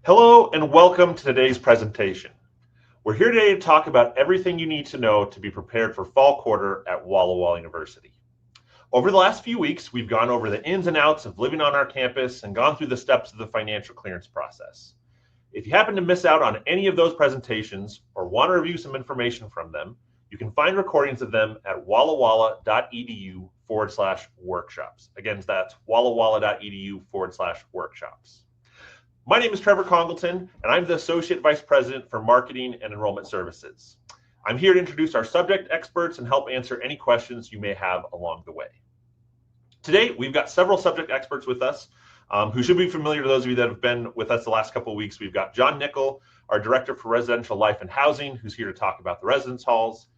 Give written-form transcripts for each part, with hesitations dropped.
Hello and welcome to today's presentation. We're here today to talk about everything you need to know to be prepared for fall quarter at WallaWallaU University. Over the last few weeks, we've gone over the ins and outs of living on our campus and gone through the steps of the financial clearance process. If you happen to miss out on any of those presentations or want to review some information from them, you can find recordings of them at wallawalla.edu/workshops. Again, that's wallawalla.edu/workshops. My name is Trevor Congleton, and I'm the Associate Vice President for Marketing and Enrollment Services. I'm here to introduce our subject experts and help answer any questions you may have along the way. Today, we've got several subject experts with us who should be familiar to those of you that have been with us the last couple of weeks. We've got John Nickel, our Director for Residential Life and Housing, who's here to talk about the residence halls.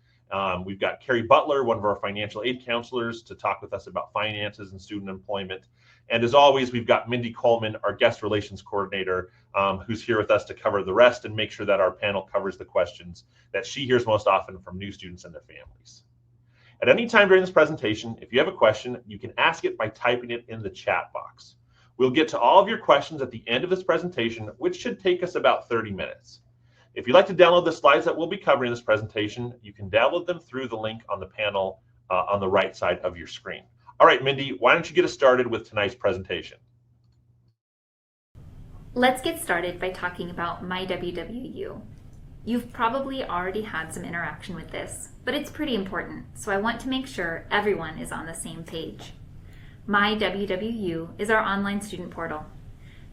We've got Carrie Butler, one of our financial aid counselors, to talk with us about finances and student employment. And as always, we've got Mindy Coleman, our guest relations coordinator, who's here with us to cover the rest and make sure that our panel covers the questions that she hears most often from new students and their families. At any time during this presentation, if you have a question, you can ask it by typing it in the chat box. We'll get to all of your questions at the end of this presentation, which should take us about 30 minutes. If you'd like to download the slides that we'll be covering in this presentation, you can download them through the link on the panel on the right side of your screen. All right, Mindy, why don't you get us started with tonight's presentation? Let's get started by talking about MyWWU. You've probably already had some interaction with this, but it's pretty important, so I want to make sure everyone is on the same page. MyWWU is our online student portal.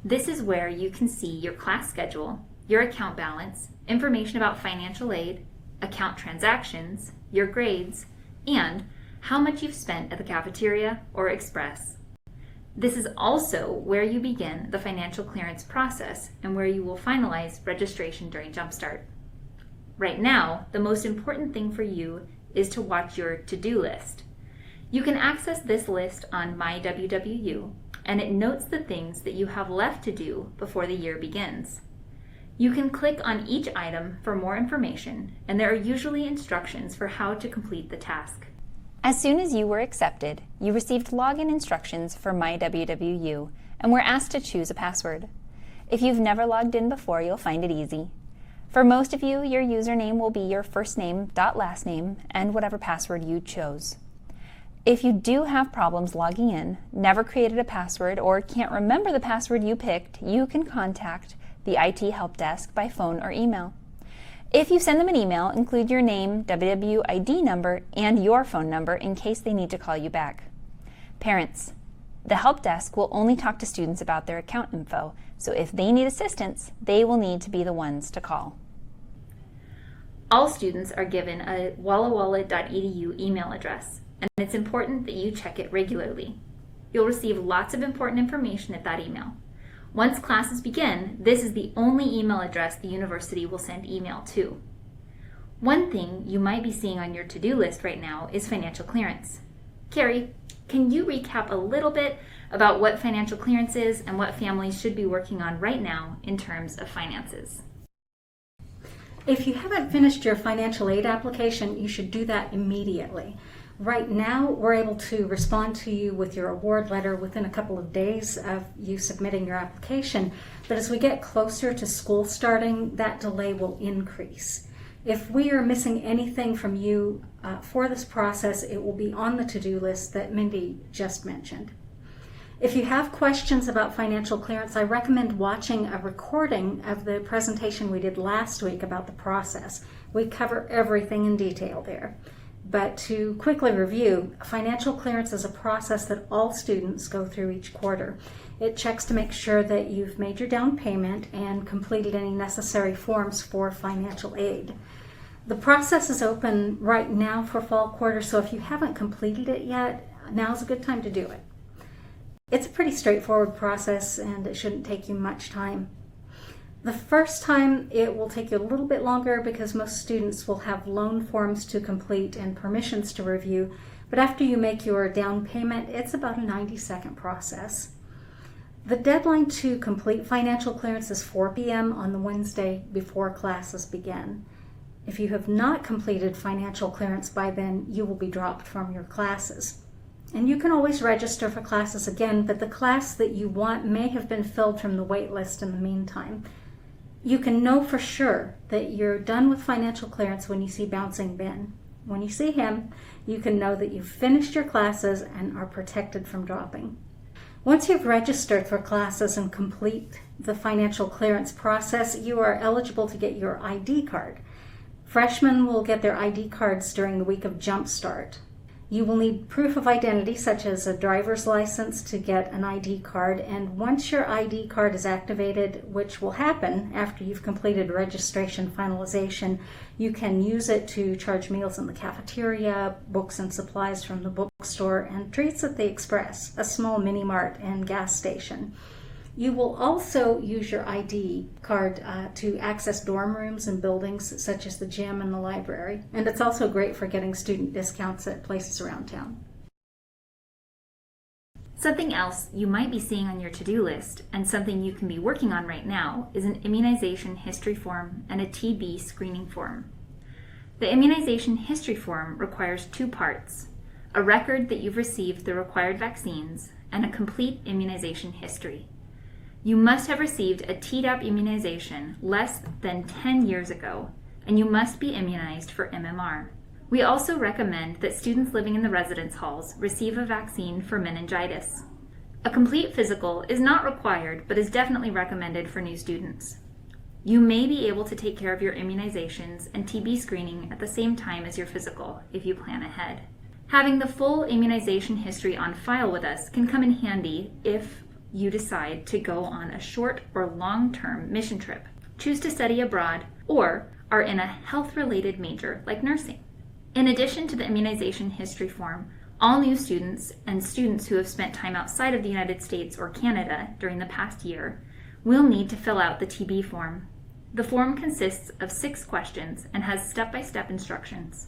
This is where you can see your class schedule, your account balance, information about financial aid, account transactions, your grades, and how much you've spent at the cafeteria or express. This is also where you begin the financial clearance process and where you will finalize registration during Jumpstart. Right now, the most important thing for you is to watch your to-do list. You can access this list on MyWWU, and it notes the things that you have left to do before the year begins. You can click on each item for more information, and there are usually instructions for how to complete the task. As soon as you were accepted, you received login instructions for MyWWU and were asked to choose a password. If you've never logged in before, you'll find it easy. For most of you, your username will be your first name, last name, and whatever password you chose. If you do have problems logging in, never created a password, or can't remember the password you picked, you can contact the IT help desk by phone or email. If you send them an email, include your name, WWU ID number, and your phone number in case they need to call you back. Parents, the help desk will only talk to students about their account info, so if they need assistance, they will need to be the ones to call. All students are given a wallawalla.edu email address, and it's important that you check it regularly. You'll receive lots of important information at that email. Once classes begin, this is the only email address the university will send email to. One thing you might be seeing on your to-do list right now is financial clearance. Carrie, can you recap a little bit about what financial clearance is and what families should be working on right now in terms of finances? If you haven't finished your financial aid application, you should do that immediately. Right now, we're able to respond to you with your award letter within a couple of days of you submitting your application. But as we get closer to school starting, that delay will increase. If we are missing anything from you for this process, it will be on the to-do list that Mindy just mentioned. If you have questions about financial clearance, I recommend watching a recording of the presentation we did last week about the process. We cover everything in detail there. But to quickly review, financial clearance is a process that all students go through each quarter. It checks to make sure that you've made your down payment and completed any necessary forms for financial aid. The process is open right now for fall quarter, so if you haven't completed it yet, now's a good time to do it. It's a pretty straightforward process and it shouldn't take you much time. The first time it will take you a little bit longer because most students will have loan forms to complete and permissions to review, but after you make your down payment, it's about a 90-second process. The deadline to complete financial clearance is 4 p.m. on the Wednesday before classes begin. If you have not completed financial clearance by then, you will be dropped from your classes. And you can always register for classes again, but the class that you want may have been filled from the wait list in the meantime. You can know for sure that you're done with financial clearance when you see Bouncing Ben. When you see him, you can know that you've finished your classes and are protected from dropping. Once you've registered for classes and complete the financial clearance process, you are eligible to get your ID card. Freshmen will get their ID cards during the week of Jumpstart. You will need proof of identity, such as a driver's license, to get an ID card. And once your ID card is activated, which will happen after you've completed registration finalization, you can use it to charge meals in the cafeteria, books and supplies from the bookstore, and treats at the Express, a small mini mart and gas station. You will also use your ID card to access dorm rooms and buildings such as the gym and the library. And it's also great for getting student discounts at places around town. Something else you might be seeing on your to-do list, and something you can be working on right now, is an immunization history form and a TB screening form. The immunization history form requires 2 parts: a record that you've received the required vaccines and a complete immunization history. You must have received a Tdap immunization less than 10 years ago, and you must be immunized for MMR. We also recommend that students living in the residence halls receive a vaccine for meningitis. A complete physical is not required, but is definitely recommended for new students. You may be able to take care of your immunizations and TB screening at the same time as your physical if you plan ahead. Having the full immunization history on file with us can come in handy if you decide to go on a short or long-term mission trip, choose to study abroad, or are in a health-related major like nursing. In addition to the immunization history form, all new students and students who have spent time outside of the United States or Canada during the past year will need to fill out the TB form. The form consists of 6 questions and has step-by-step instructions.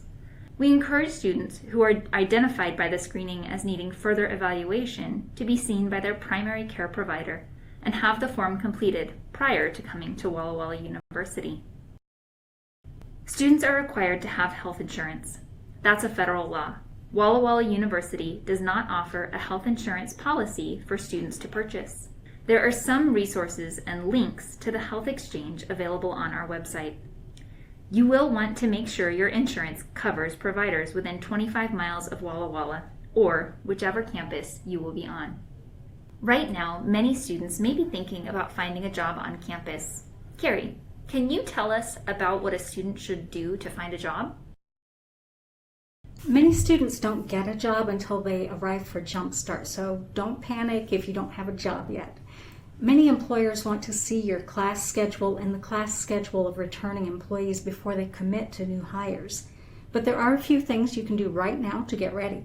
We encourage students who are identified by the screening as needing further evaluation to be seen by their primary care provider and have the form completed prior to coming to WallaWallaU University. Students are required to have health insurance. That's a federal law. WallaWallaU University does not offer a health insurance policy for students to purchase. There are some resources and links to the health exchange available on our website. You will want to make sure your insurance covers providers within 25 miles of Walla Walla, or whichever campus you will be on. Right now, many students may be thinking about finding a job on campus. Carrie, can you tell us about what a student should do to find a job? Many students don't get a job until they arrive for Jumpstart, so don't panic if you don't have a job yet. Many employers want to see your class schedule and the class schedule of returning employees before they commit to new hires. But there are a few things you can do right now to get ready.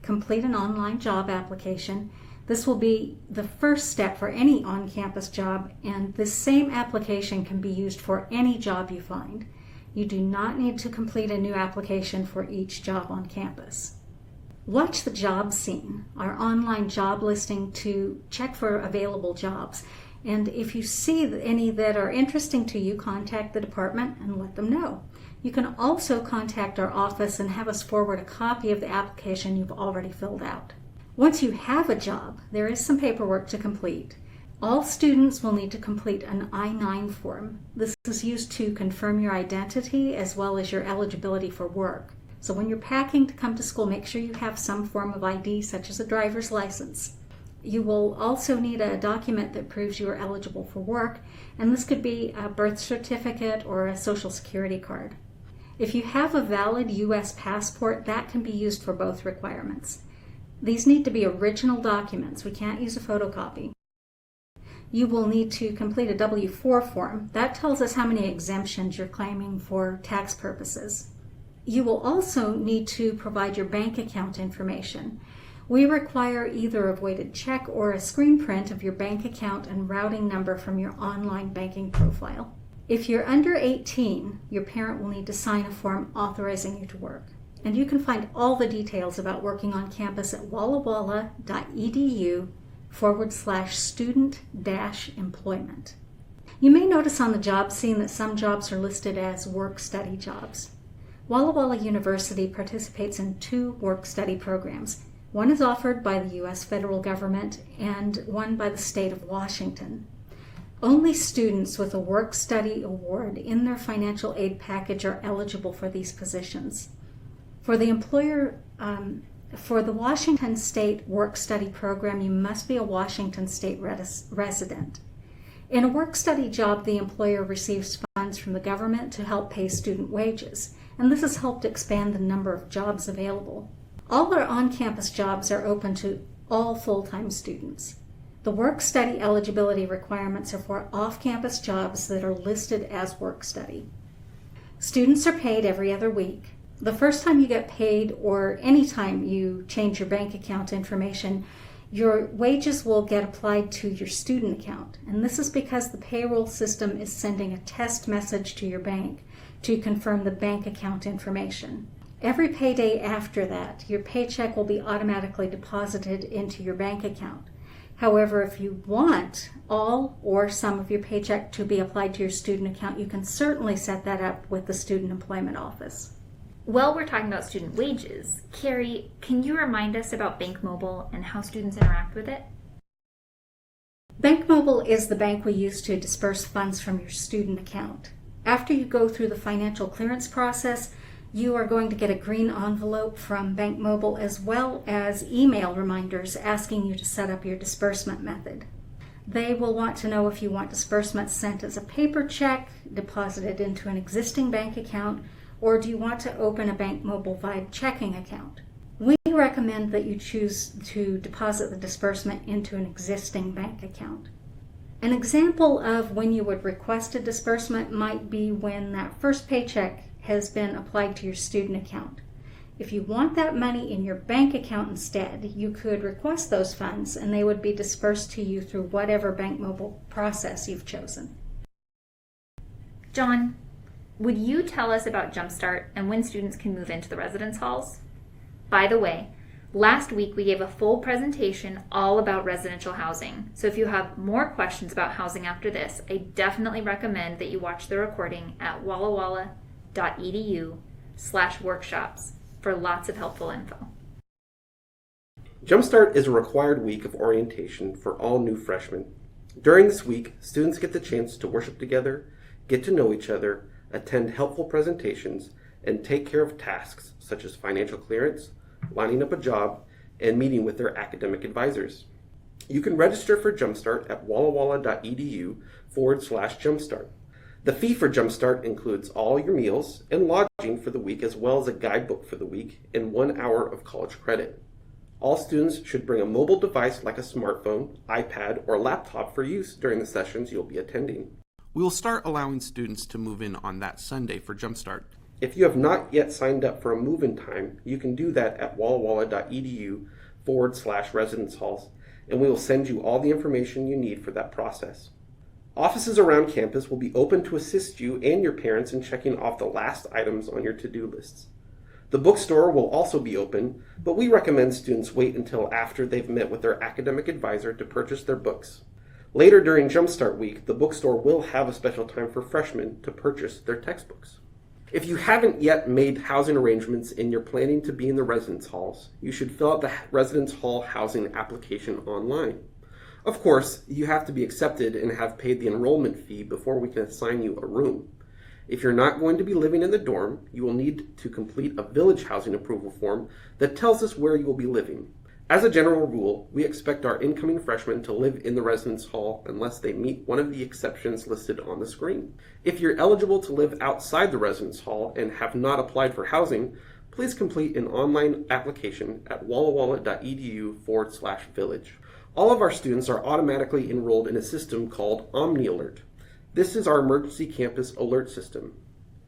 Complete an online job application. This will be the first step for any on-campus job, and this same application can be used for any job you find. You do not need to complete a new application for each job on campus. Watch the job scene, our online job listing, to check for available jobs. And if you see any that are interesting to you, contact the department and let them know. You can also contact our office and have us forward a copy of the application you've already filled out. Once you have a job, there is some paperwork to complete. All students will need to complete an I-9 form. This is used to confirm your identity as well as your eligibility for work. So when you're packing to come to school, make sure you have some form of ID, such as a driver's license. You will also need a document that proves you are eligible for work, and this could be a birth certificate or a social security card. If you have a valid U.S. passport, that can be used for both requirements. These need to be original documents. We can't use a photocopy. You will need to complete a W-4 form. That tells us how many exemptions you're claiming for tax purposes. You will also need to provide your bank account information. We require either a voided check or a screen print of your bank account and routing number from your online banking profile. If you're under 18, your parent will need to sign a form authorizing you to work. And you can find all the details about working on campus at wallawalla.edu/student-employment. You may notice on the job scene that some jobs are listed as work-study jobs. WallaWallaU University participates in 2 work-study programs. One is offered by the U.S. federal government and one by the state of Washington. Only students with a work-study award in their financial aid package are eligible for these positions. For the Washington State Work-Study Program, you must be a Washington State resident. In a work-study job, the employer receives funds from the government to help pay student wages, and this has helped expand the number of jobs available. All our on-campus jobs are open to all full-time students. The work-study eligibility requirements are for off-campus jobs that are listed as work-study. Students are paid every other week. The first time you get paid, or any time you change your bank account information, your wages will get applied to your student account. And this is because the payroll system is sending a test message to your bank to confirm the bank account information. Every payday after that, your paycheck will be automatically deposited into your bank account. However, if you want all or some of your paycheck to be applied to your student account, you can certainly set that up with the Student Employment Office. While we're talking about student wages, Carrie, can you remind us about BankMobile and how students interact with it? BankMobile is the bank we use to disperse funds from your student account. After you go through the financial clearance process, you are going to get a green envelope from BankMobile as well as email reminders asking you to set up your disbursement method. They will want to know if you want disbursements sent as a paper check, deposited into an existing bank account, or do you want to open a BankMobile Vibe checking account. We recommend that you choose to deposit the disbursement into an existing bank account. An example of when you would request a disbursement might be when that first paycheck has been applied to your student account. If you want that money in your bank account instead, you could request those funds and they would be dispersed to you through whatever BankMobile process you've chosen. John, would you tell us about Jumpstart and when students can move into the residence halls? By the way, last week we gave a full presentation all about residential housing, so if you have more questions about housing after this, I definitely recommend that you watch the recording at wallawalla.edu/workshops for lots of helpful info. Jumpstart is a required week of orientation for all new freshmen. During this week, students get the chance to worship together, get to know each other, attend helpful presentations, and take care of tasks such as financial clearance, lining up a job, and meeting with their academic advisors. You can register for Jumpstart at wallawalla.edu/Jumpstart. The fee for Jumpstart includes all your meals and lodging for the week, as well as a guidebook for the week and 1 hour of college credit. All students should bring a mobile device like a smartphone, iPad, or laptop for use during the sessions you'll be attending. We will start allowing students to move in on that Sunday for Jumpstart. If you have not yet signed up for a move-in time, you can do that at wallawalla.edu/residence halls, and we will send you all the information you need for that process. Offices around campus will be open to assist you and your parents in checking off the last items on your to-do lists. The bookstore will also be open, but we recommend students wait until after they've met with their academic advisor to purchase their books. Later during Jumpstart Week, the bookstore will have a special time for freshmen to purchase their textbooks. If you haven't yet made housing arrangements and you're planning to be in the residence halls, you should fill out the residence hall housing application online. Of course, you have to be accepted and have paid the enrollment fee before we can assign you a room. If you're not going to be living in the dorm, you will need to complete a village housing approval form that tells us where you will be living. As a general rule, we expect our incoming freshmen to live in the residence hall unless they meet one of the exceptions listed on the screen. If you're eligible to live outside the residence hall and have not applied for housing, please complete an online application at wallawalla.edu/village. All of our students are automatically enrolled in a system called OmniAlert. This is our emergency campus alert system.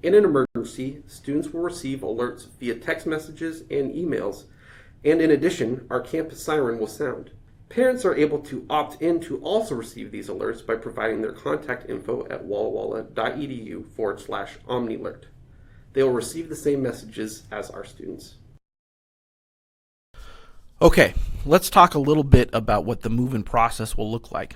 In an emergency, students will receive alerts via text messages and emails, and in addition, our campus siren will sound. Parents are able to opt in to also receive these alerts by providing their contact info at wallawalla.edu/OmniAlert. They will receive the same messages as our students. Okay, let's talk a little bit about what the move-in process will look like.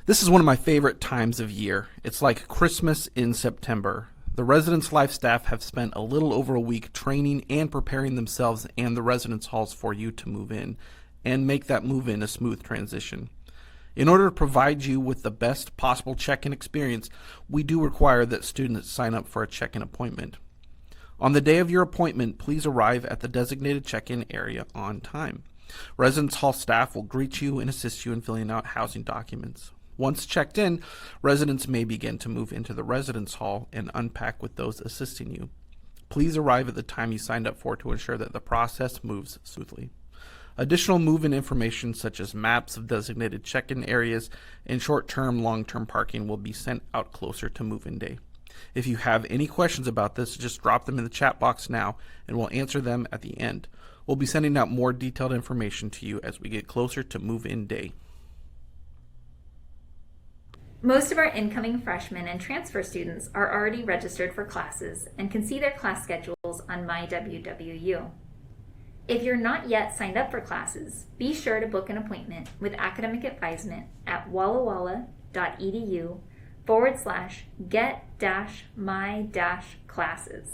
This is one of my favorite times of year. It's like Christmas in September. The Residence Life staff have spent a little over a week training and preparing themselves and the residence halls for you to move in and make that move in a smooth transition. In order to provide you with the best possible check-in experience, we do require that students sign up for a check-in appointment. On the day of your appointment, please arrive at the designated check-in area on time. Residence hall staff will greet you and assist you in filling out housing documents. Once checked in, residents may begin to move into the residence hall and unpack with those assisting you. Please arrive at the time you signed up for to ensure that the process moves smoothly. Additional move-in information such as maps of designated check-in areas and short-term, long-term parking will be sent out closer to move-in day. If you have any questions about this, just drop them in the chat box now and we'll answer them at the end. We'll be sending out more detailed information to you as we get closer to move-in day. Most of our incoming freshmen and transfer students are already registered for classes and can see their class schedules on MyWWU. If you're not yet signed up for classes, be sure to book an appointment with academic advisement at wallawalla.edu/get-my-classes.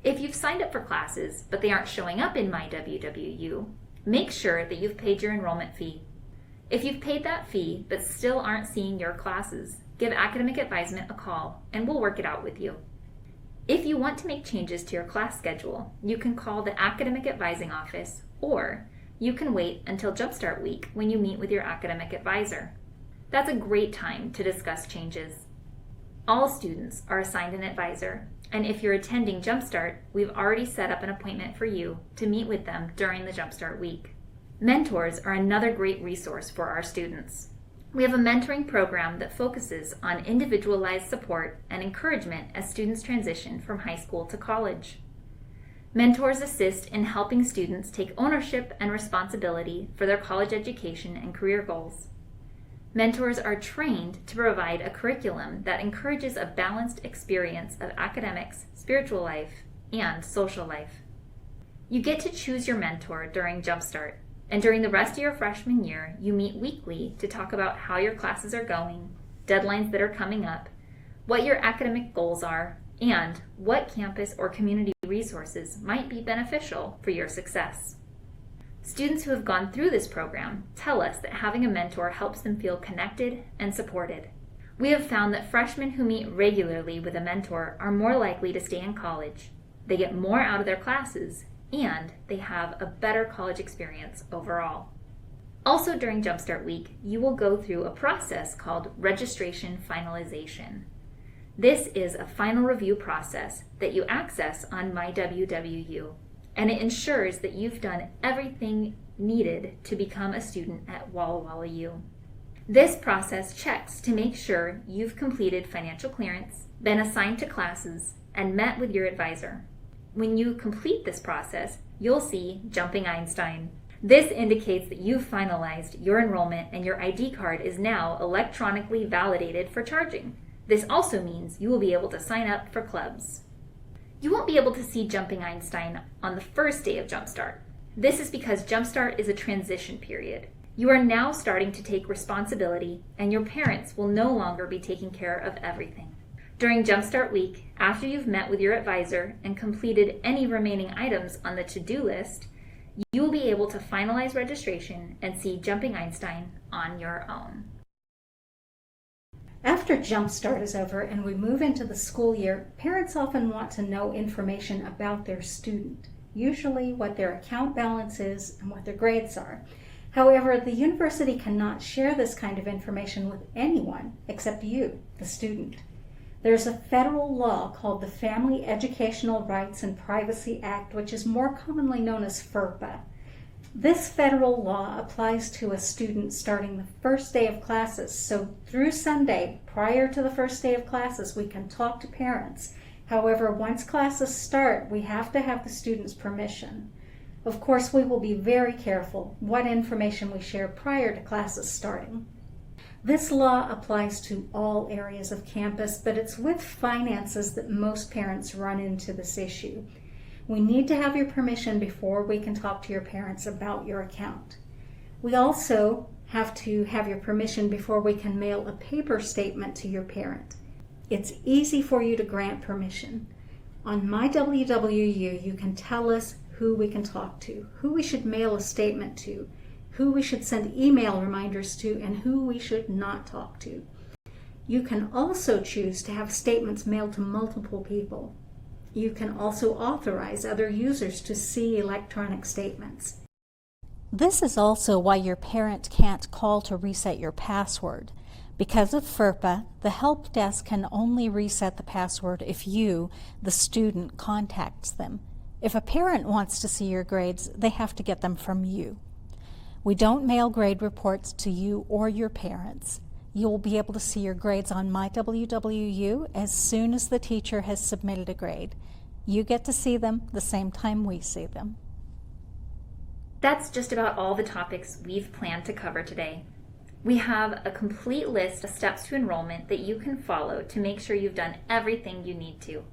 If you've signed up for classes but they aren't showing up in MyWWU, make sure that you've paid your enrollment fee. If you've paid that fee but still aren't seeing your classes, give academic advisement a call and we'll work it out with you. If you want to make changes to your class schedule, you can call the academic advising office or you can wait until Jumpstart Week when you meet with your academic advisor. That's a great time to discuss changes. All students are assigned an advisor, and if you're attending Jumpstart, we've already set up an appointment for you to meet with them during the Jumpstart Week. Mentors are another great resource for our students. We have a mentoring program that focuses on individualized support and encouragement as students transition from high school to college. Mentors assist in helping students take ownership and responsibility for their college education and career goals. Mentors are trained to provide a curriculum that encourages a balanced experience of academics, spiritual life, and social life. You get to choose your mentor during Jumpstart. And during the rest of your freshman year, you meet weekly to talk about how your classes are going, deadlines that are coming up, what your academic goals are, and what campus or community resources might be beneficial for your success. Students who have gone through this program tell us that having a mentor helps them feel connected and supported. We have found that freshmen who meet regularly with a mentor are more likely to stay in college. They get more out of their classes and they have a better college experience overall. Also during Jumpstart Week, you will go through a process called registration finalization. This is a final review process that you access on MyWWU, and it ensures that you've done everything needed to become a student at WallaWallaU. This process checks to make sure you've completed financial clearance, been assigned to classes, and met with your advisor. When you complete this process, you'll see Jumping Einstein. This indicates that you've finalized your enrollment and your ID card is now electronically validated for charging. This also means you will be able to sign up for clubs. You won't be able to see Jumping Einstein on the first day of Jumpstart. This is because Jumpstart is a transition period. You are now starting to take responsibility, and your parents will no longer be taking care of everything. During Jumpstart Week, after you've met with your advisor and completed any remaining items on the to-do list, you will be able to finalize registration and see Jumping Einstein on your own. After Jumpstart is over and we move into the school year, parents often want to know information about their student, usually what their account balance is and what their grades are. However, the university cannot share this kind of information with anyone except you, the student. There's a federal law called the Family Educational Rights and Privacy Act, which is more commonly known as FERPA. This federal law applies to a student starting the first day of classes. So through Sunday, prior to the first day of classes, we can talk to parents. However, once classes start, we have to have the student's permission. Of course, we will be very careful what information we share prior to classes starting. This law applies to all areas of campus, but it's with finances that most parents run into this issue. We need to have your permission before we can talk to your parents about your account. We also have to have your permission before we can mail a paper statement to your parent. It's easy for you to grant permission. On My WWU, you can tell us who we can talk to, who we should mail a statement to, who we should send email reminders to, and who we should not talk to. You can also choose to have statements mailed to multiple people. You can also authorize other users to see electronic statements. This is also why your parent can't call to reset your password. Because of FERPA, the help desk can only reset the password if you, the student, contacts them. If a parent wants to see your grades, they have to get them from you. We don't mail grade reports to you or your parents. You will be able to see your grades on My WWU as soon as the teacher has submitted a grade. You get to see them the same time we see them. That's just about all the topics we've planned to cover today. We have a complete list of steps to enrollment that you can follow to make sure you've done everything you need to.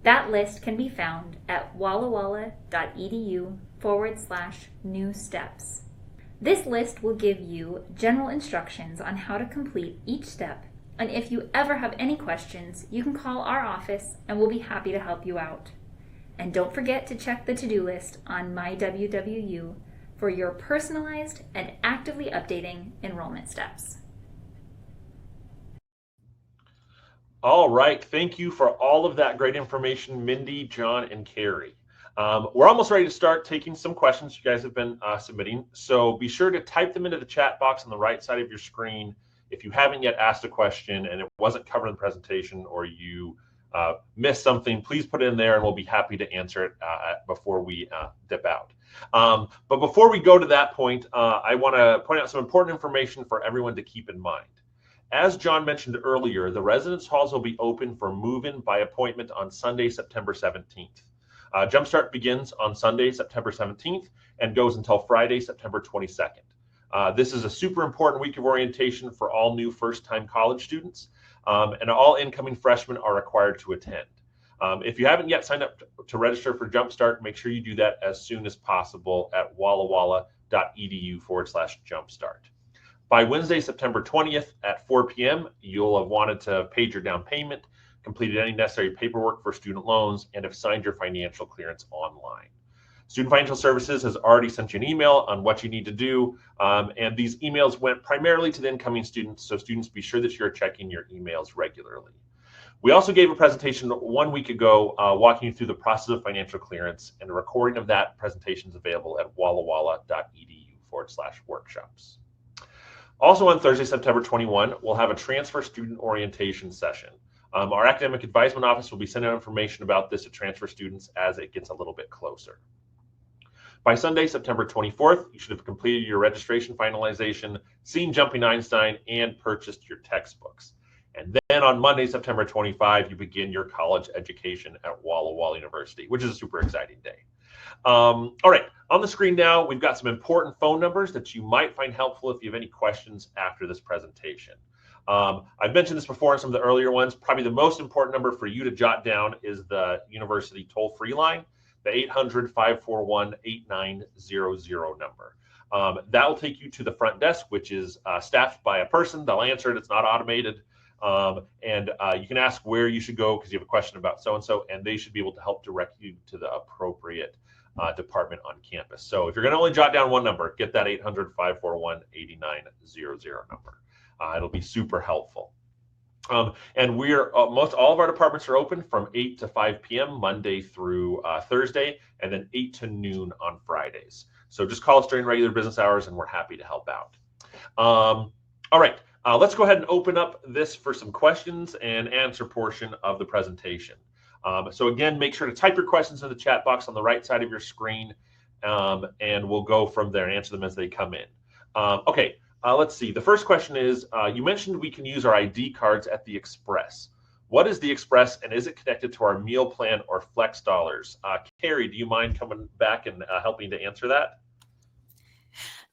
That list can be found at wallawalla.edu/new steps. This list will give you general instructions on how to complete each step, and if you ever have any questions, you can call our office and we'll be happy to help you out. And don't forget to check the to-do list on My WWU for your personalized and actively updating enrollment steps. All right, thank you for all of that great information, Mindy, John, and Carrie. We're almost ready to start taking some questions you guys have been submitting, so be sure to type them into the chat box on the right side of your screen. If you haven't yet asked a question and it wasn't covered in the presentation, or you missed something, please put it in there and we'll be happy to answer it before we dip out. But before we go to that point, I want to point out some important information for everyone to keep in mind. As John mentioned earlier, the residence halls will be open for move-in by appointment on Sunday, September 17th. Jumpstart begins on Sunday, September 17th, and goes until Friday, September 22nd. This is a super important week of orientation for all new first-time college students, and all incoming freshmen are required to attend. If you haven't yet signed up to register for Jumpstart, make sure you do that as soon as possible at wallawalla.edu/jumpstart. By Wednesday, September 20th at 4 p.m., you'll have wanted to have paid your down payment, completed any necessary paperwork for student loans, and have signed your financial clearance online. Student Financial Services has already sent you an email on what you need to do, and these emails went primarily to the incoming students, so students, be sure that you're checking your emails regularly. We also gave a presentation 1 week ago walking you through the process of financial clearance, and a recording of that presentation is available at wallawalla.edu/workshops. Also on Thursday, September 21, we'll have a transfer student orientation session. Our academic advisement office will be sending out information about this to transfer students as it gets a little bit closer. By Sunday, September 24th, you should have completed your registration finalization, seen Jumping Einstein, and purchased your textbooks. And then on Monday, September 25, you begin your college education at WallaWallaU University, which is a super exciting day. All right, on the screen now, we've got some important phone numbers that you might find helpful if you have any questions after this presentation. I've mentioned this before in some of the earlier ones. Probably the most important number for you to jot down is the university toll-free line, the 800-541-8900 number. That will take you to the front desk, which is staffed by a person. They'll answer it. It's not automated. And you can ask where you should go because you have a question about so-and-so, and they should be able to help direct you to the appropriate department on campus. So if you're going to only jot down one number, get that 800-541-8900 number. It'll be super helpful. And we're most all of our departments are open from 8 to 5 p.m. Monday through Thursday, and then 8 to noon on Fridays. So just call us during regular business hours, and we're happy to help out. All right, let's go ahead and open up this for some questions and answer portion of the presentation. So again, make sure to type your questions in the chat box on the right side of your screen, and we'll go from there and answer them as they come in. Okay. Let's see. The first question is, you mentioned we can use our ID cards at the Express. What is the Express, and is it connected to our meal plan or flex dollars? Carrie, do you mind coming back and helping to answer that?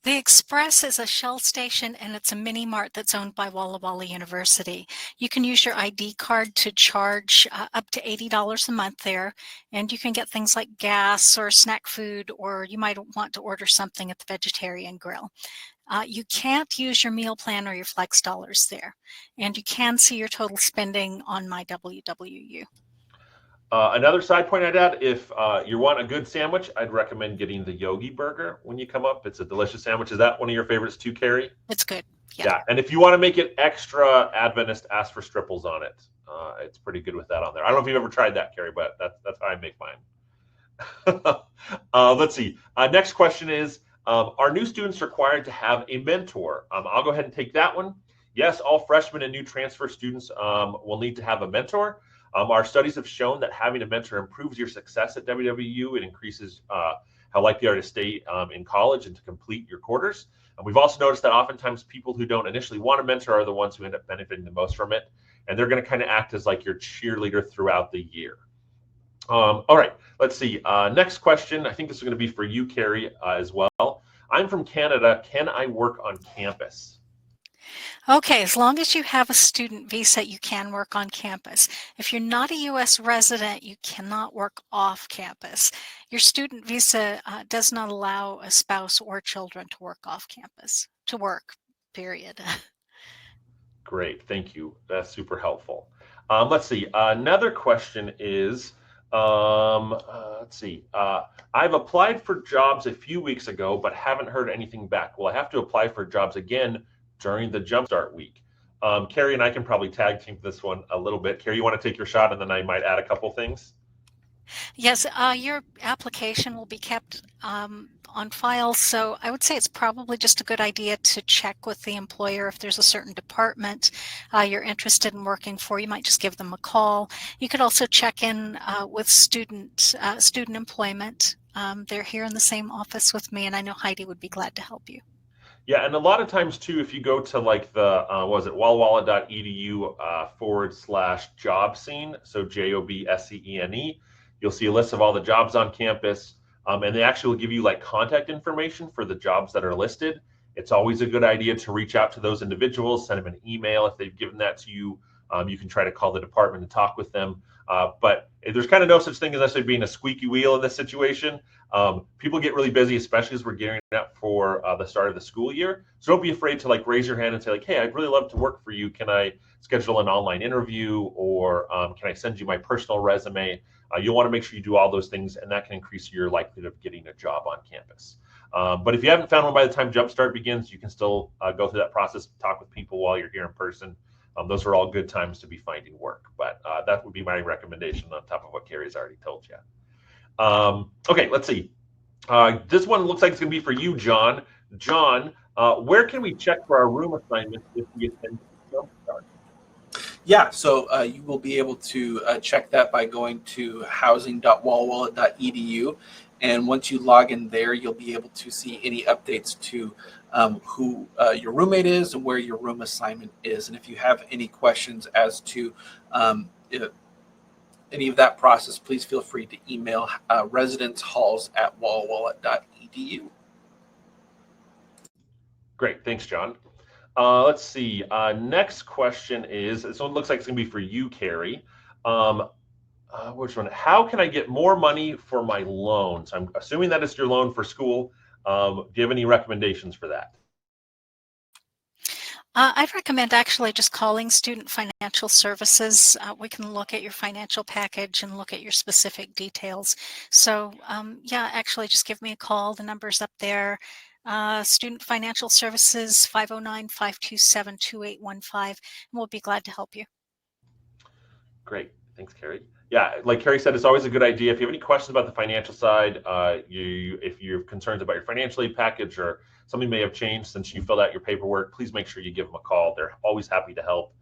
The Express is a Shell station, and it's a mini mart that's owned by WallaWallaU University. You can use your ID card to charge up to $80 a month there, and you can get things like gas or snack food, or you might want to order something at the Vegetarian Grill. You can't use your meal plan or your flex dollars there, and you can see your total spending on my WWU. Another side point I'd add, if you want a good sandwich, I'd recommend getting the Yogi Burger when you come up. It's a delicious sandwich. Is that one of your favorites too, Carrie? It's good. Yeah, and if you want to make it extra Adventist, ask for stripples on it. It's pretty good with that on there. I don't know if you've ever tried that, Carrie, but that's how I make mine. Let's see. Next question is, are new students required to have a mentor? I'll go ahead and take that one. Yes, all freshmen and new transfer students will need to have a mentor. Our studies have shown that having a mentor improves your success at WWU. It increases how likely you are to stay in college and to complete your quarters. And we've also noticed that oftentimes people who don't initially want a mentor are the ones who end up benefiting the most from it. And they're going to kind of act as like your cheerleader throughout the year. All right, let's see. Next question. I think this is going to be for you, Carrie, as well. I'm from Canada. Can I work on campus? Okay, as long as you have a student visa, you can work on campus. If you're not a U.S. resident, you cannot work off campus. Your student visa does not allow a spouse or children to work off campus, to work, period. Great, thank you. That's super helpful. Let's see. Another question is, let's see. I've applied for jobs a few weeks ago, but haven't heard anything back. Will I have to apply for jobs again during the Jumpstart week? Carrie and I can probably tag team this one a little bit. Carrie, you want to take your shot, and then I might add a couple things? Yes, your application will be kept on file, so I would say it's probably just a good idea to check with the employer if there's a certain department you're interested in working for. You might just give them a call. You could also check in with student employment. They're here in the same office with me, and I know Heidi would be glad to help you. Yeah, and a lot of times too, if you go to like the WallaWallaU /job scene, so JOBSCENE, you'll see a list of all the jobs on campus, and they actually will give you like contact information for the jobs that are listed. It's always a good idea to reach out to those individuals, send them an email if they've given that to you. You can try to call the department and talk with them. But there's kind of no such thing as necessarily being a squeaky wheel in this situation. People get really busy, especially as we're gearing up for the start of the school year. So don't be afraid to like raise your hand and say like, hey, I'd really love to work for you. Can I schedule an online interview, or can I send you my personal resume? You'll want to make sure you do all those things, and that can increase your likelihood of getting a job on campus. But if you haven't found one by the time Jumpstart begins, you can still go through that process, talk with people while you're here in person. Those are all good times to be finding work, but that would be my recommendation on top of what Carrie's already told you. Okay, let's see. This one looks like it's going to be for you, John. John, where can we check for our room assignments if we attend Jumpstart? Yeah, so you will be able to check that by going to housing.wallawalla.edu. And once you log in there, you'll be able to see any updates to who your roommate is and where your room assignment is. And if you have any questions as to any of that process, please feel free to email residencehalls@wallawalla.edu. Great, thanks, John. Let's see. Next question is, this one looks like it's going to be for you, Carrie. Which one? How can I get more money for my loans? I'm assuming that is your loan for school. Do you have any recommendations for that? I'd recommend actually just calling Student Financial Services. We can look at your financial package and look at your specific details. So yeah, actually just give me a call. The number's up there. Student Financial Services, 509-527-2815, and we'll be glad to help you. Great. Thanks, Carrie. Yeah, like Carrie said, it's always a good idea. If you have any questions about the financial side, if you're concerned about your financial aid package or something may have changed since you filled out your paperwork, please make sure you give them a call. They're always happy to help.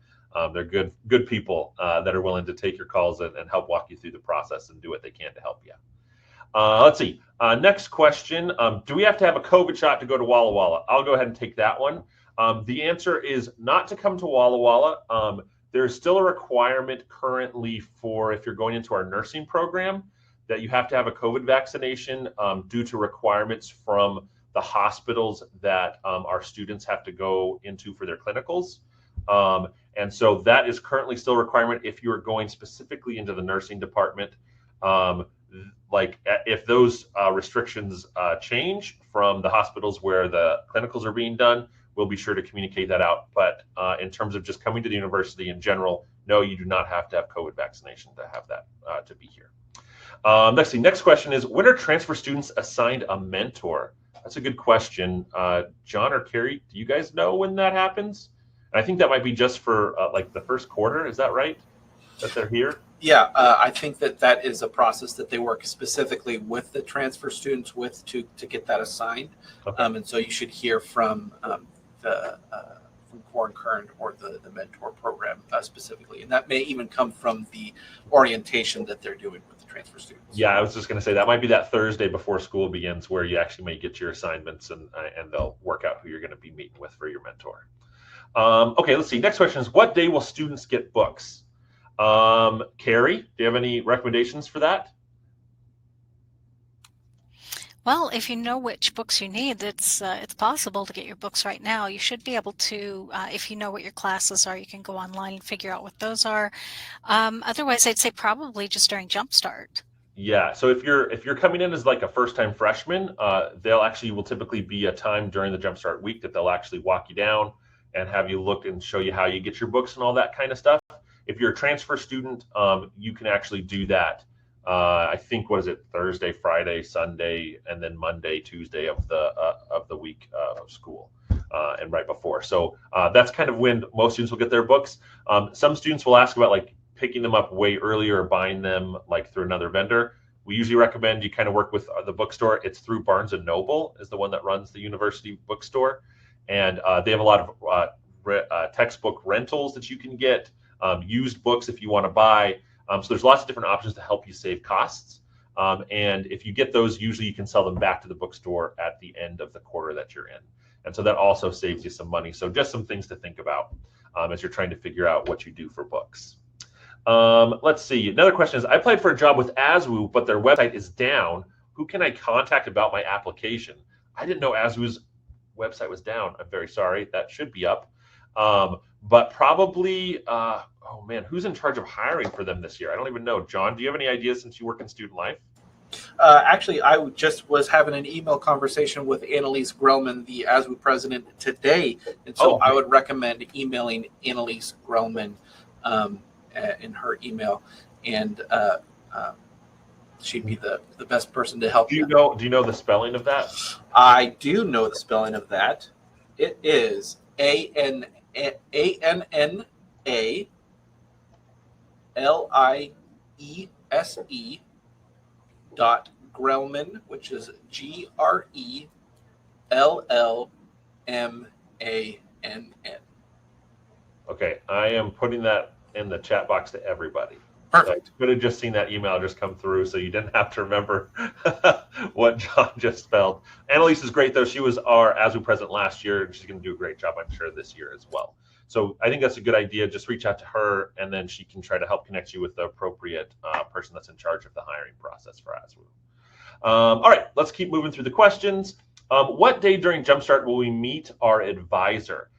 They're good people that are willing to take your calls and help walk you through the process and do what they can to help you. Let's see. Next question. Do we have to have a COVID shot to go to Walla Walla? I'll go ahead and take that one. The answer is not to come to Walla Walla. There's still a requirement currently for if you're going into our nursing program that you have to have a COVID vaccination due to requirements from the hospitals that our students have to go into for their clinicals. And so that is currently still a requirement if you are going specifically into the nursing department. like if those restrictions change from the hospitals where the clinicals are being done, we'll be sure to communicate that out. But in terms of just coming to the university in general, no, you do not have to have COVID vaccination to have that to be here. Next question is, when are transfer students assigned a mentor? That's a good question. John or Carrie, do you guys know when that happens? And I think that might be just for like the first quarter. Is that right? That they're here? Yeah, I think that is a process that they work specifically with the transfer students with to get that assigned. Okay. And so you should hear from from Core and Current or the mentor program specifically. And that may even come from the orientation that they're doing with the transfer students. Yeah, I was just going to say that might be that Thursday before school begins where you actually may get your assignments and they'll work out who you're going to be meeting with for your mentor. Okay, let's see. Next question is, what day will students get books? Carrie, do you have any recommendations for that? Well, if you know which books you need, it's possible to get your books right now. You should be able to, if you know what your classes are, you can go online and figure out what those are. Otherwise, I'd say probably just during Jumpstart. Yeah, so if you're coming in as like a first-time freshman, will typically be a time during the Jumpstart week that they'll actually walk you down and have you look and show you how you get your books and all that kind of stuff. If you're a transfer student, you can actually do that. I think, what is it, Thursday, Friday, Sunday, and then Monday, Tuesday of the week of school, and right before. So that's kind of when most students will get their books. Some students will ask about like picking them up way earlier or buying them like through another vendor. We usually recommend you kind of work with the bookstore. It's through Barnes & Noble is the one that runs the university bookstore. And they have a lot of textbook rentals that you can get, used books if you want to buy. So there's lots of different options to help you save costs. And if you get those, usually you can sell them back to the bookstore at the end of the quarter that you're in. And so that also saves you some money. So just some things to think about as you're trying to figure out what you do for books. Let's see. Another question is, I applied for a job with ASWU, but their website is down. Who can I contact about my application? I didn't know ASWU's website was down. I'm very sorry. That should be up. But probably, oh man, who's in charge of hiring for them this year? I don't even know. John, do you have any ideas since you work in student life? Actually, I just was having an email conversation with Annalise Grellman, the ASWU president, today. And so I would recommend emailing Annalise Grellman in her email. And she'd be the best person to help you. Do you know the spelling of that? I do know the spelling of that. It is ANNALIESE .Grellman, which is GRELLMANN. Okay, I am putting that in the chat box to everybody. Perfect. So I could have just seen that email just come through, so you didn't have to remember what John just spelled. Annalise is great, though. She was our ASWU president last year, and she's going to do a great job, I'm sure, this year as well. So I think that's a good idea. Just reach out to her, and then she can try to help connect you with the appropriate person that's in charge of the hiring process for ASWU. All right, let's keep moving through the questions. What day during Jumpstart will we meet our advisor?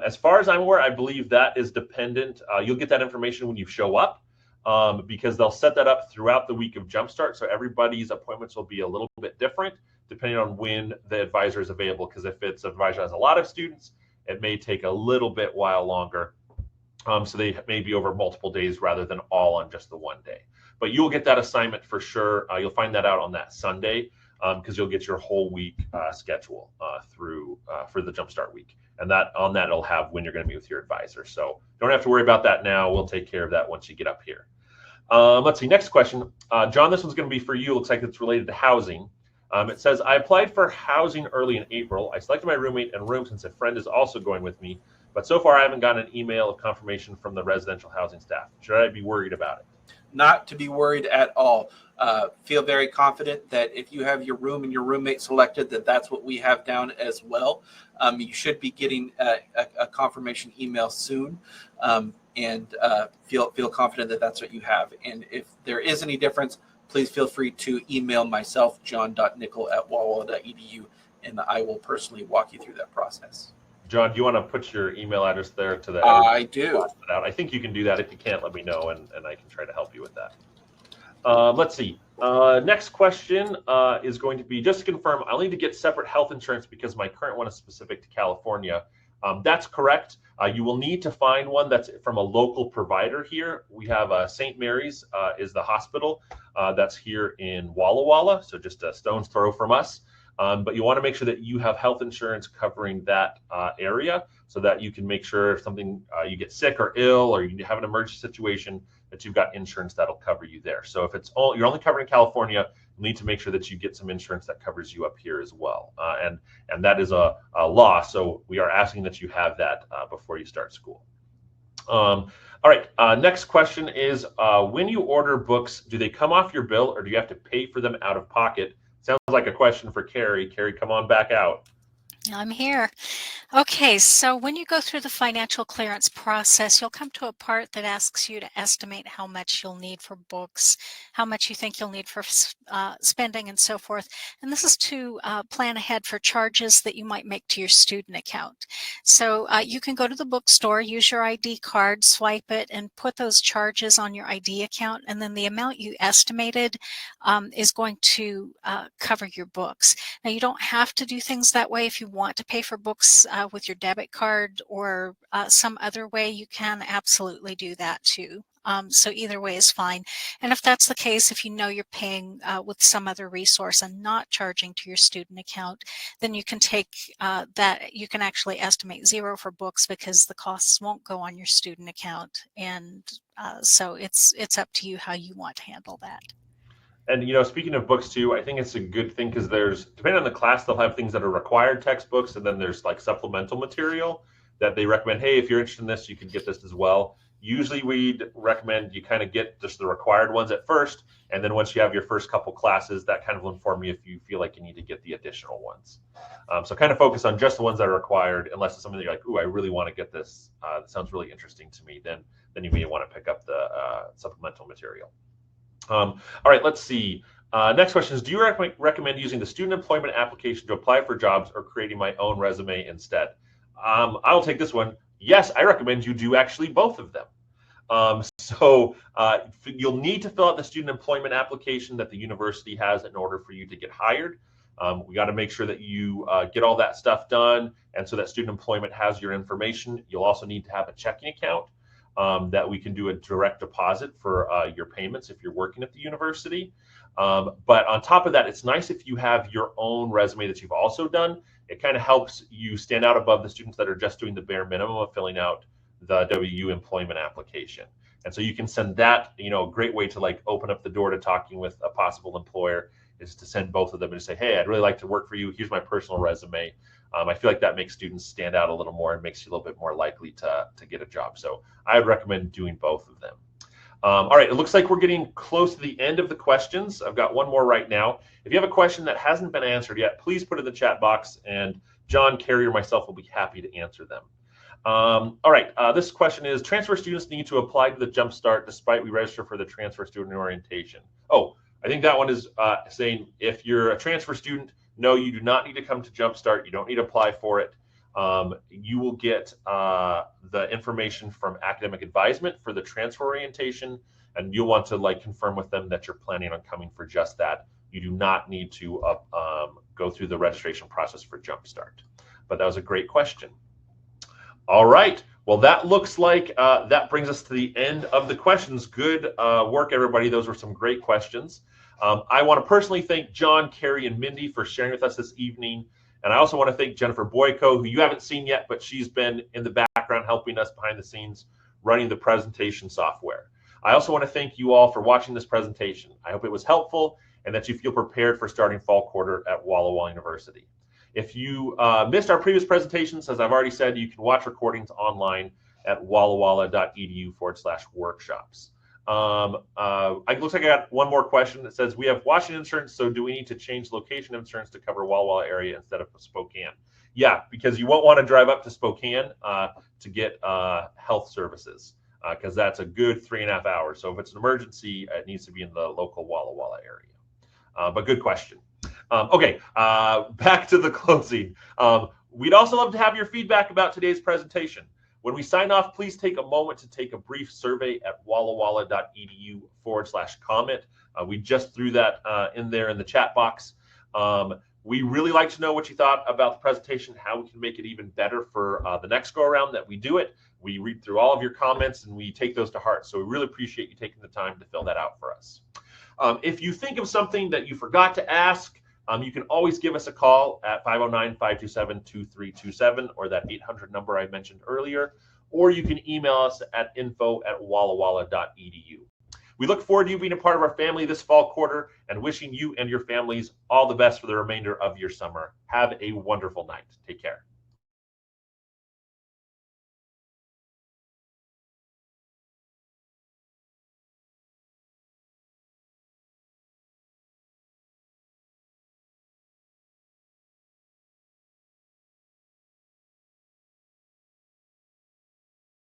As far as I'm aware, I believe that is dependent. You'll get that information when you show up. Because they'll set that up throughout the week of Jumpstart. So everybody's appointments will be a little bit different depending on when the advisor is available. Because if it's an advisor has a lot of students, it may take a little bit while longer. So they may be over multiple days rather than all on just the one day. But you'll get that assignment for sure. You'll find that out on that Sunday because you'll get your whole week schedule for the Jumpstart week. And on that it'll have when you're going to meet with your advisor. So don't have to worry about that now. We'll take care of that once you get up here. Let's see, next question. John, this one's going to be for you. Looks like it's related to housing. It says, I applied for housing early in April. I selected my roommate and room since a friend is also going with me. But so far, I haven't gotten an email of confirmation from the residential housing staff. Should I be worried about it? Not to be worried at all. Feel very confident that if you have your room and your roommate selected, that's what we have down as well. You should be getting a confirmation email soon. And feel confident that that's what you have. And if there is any difference, please feel free to email myself, john.nickel@wallawalla.edu, and I will personally walk you through that process. John, do you want to put your email address there to the? I do. I think you can do that. If you can't, let me know, and I can try to help you with that. Let's see. Next question is going to be, just to confirm, I'll need to get separate health insurance because my current one is specific to California. That's correct. You will need to find one that's from a local provider here. We have St. Mary's is the hospital that's here in Walla Walla, so just a stone's throw from us. But you want to make sure that you have health insurance covering that area so that you can make sure if something you get sick or ill or you have an emergency situation that you've got insurance that'll cover you there. So if you're only covering California, you need to make sure that you get some insurance that covers you up here as well. And that is a law. So we are asking that you have that before you start school. All right. Next question is, when you order books, do they come off your bill or do you have to pay for them out of pocket? Sounds like a question for Carrie. Carrie, come on back out. I'm here. Okay, so when you go through the financial clearance process, you'll come to a part that asks you to estimate how much you'll need for books, how much you think you'll need for spending and so forth. And this is to plan ahead for charges that you might make to your student account. So you can go to the bookstore, use your ID card, swipe it, and put those charges on your ID account. And then the amount you estimated is going to cover your books. Now, you don't have to do things that way. If you want to pay for books with your debit card or some other way, you can absolutely do that too. So either way is fine. And if that's the case, if you know you're paying with some other resource and not charging to your student account, then you can take that, you can actually estimate zero for books because the costs won't go on your student account. And so it's up to you how you want to handle that. And, you know, speaking of books too, I think it's a good thing because there's, depending on the class, they'll have things that are required textbooks, and then there's like supplemental material that they recommend, hey, if you're interested in this, you can get this as well. Usually we'd recommend you kind of get just the required ones at first, and then once you have your first couple classes, that kind of will inform you if you feel like you need to get the additional ones. So kind of focus on just the ones that are required, unless it's something that you're like, ooh, I really want to get this. That sounds really interesting to me. Then you may want to pick up the supplemental material. All right, let's see. Next question is, do you recommend using the student employment application to apply for jobs or creating my own resume instead? I'll take this one. Yes, I recommend you do actually both of them. So you'll need to fill out the student employment application that the university has in order for you to get hired. We got to make sure that you get all that stuff done, and so that student employment has your information. You'll also need to have a checking account that we can do a direct deposit for your payments if you're working at the university. But on top of that, it's nice if you have your own resume that you've also done. It kind of helps you stand out above the students that are just doing the bare minimum of filling out the WU employment application. And so you can send that, you know, a great way to like open up the door to talking with a possible employer is to send both of them and say, hey, I'd really like to work for you. Here's my personal resume. I feel like that makes students stand out a little more and makes you a little bit more likely to get a job. So I would recommend doing both of them. All right, it looks like we're getting close to the end of the questions. I've got one more right now. If you have a question that hasn't been answered yet, please put it in the chat box, and John, Carrie, or myself will be happy to answer them. All right, this question is, transfer students need to apply to the Jumpstart despite we register for the transfer student orientation. Oh, I think that one is saying if you're a transfer student, no, you do not need to come to Jumpstart. You don't need to apply for it. You will get the information from academic advisement for the transfer orientation, and you'll want to like confirm with them that you're planning on coming for just that. You do not need to go through the registration process for Jumpstart. But that was a great question. All right. Well, that looks like that brings us to the end of the questions. Good work, everybody. Those were some great questions. I want to personally thank John, Carrie, and Mindy for sharing with us this evening. And I also want to thank Jennifer Boyko, who you haven't seen yet, but she's been in the background helping us behind the scenes running the presentation software. I also want to thank you all for watching this presentation. I hope it was helpful and that you feel prepared for starting fall quarter at WallaWallaU University. If you missed our previous presentations, as I've already said, you can watch recordings online at wallawalla.edu/workshops. It looks like I got one more question that says, we have Washington insurance, so do we need to change location of insurance to cover Walla Walla area instead of Spokane? Yeah, because you won't want to drive up to Spokane to get health services because that's a good 3.5 hours. So if it's an emergency, it needs to be in the local Walla Walla area. But good question. Okay, back to the closing. We'd also love to have your feedback about today's presentation. When we sign off, please take a moment to take a brief survey at wallawalla.edu/comment. We just threw that in there in the chat box. We really like to know what you thought about the presentation, how we can make it even better for the next go around that we do it. We read through all of your comments and we take those to heart. So we really appreciate you taking the time to fill that out for us. If you think of something that you forgot to ask, you can always give us a call at 509-527-2327 or that 800 number I mentioned earlier, or you can email us at info@wallawalla.edu. We look forward to you being a part of our family this fall quarter and wishing you and your families all the best for the remainder of your summer. Have a wonderful night. Take care.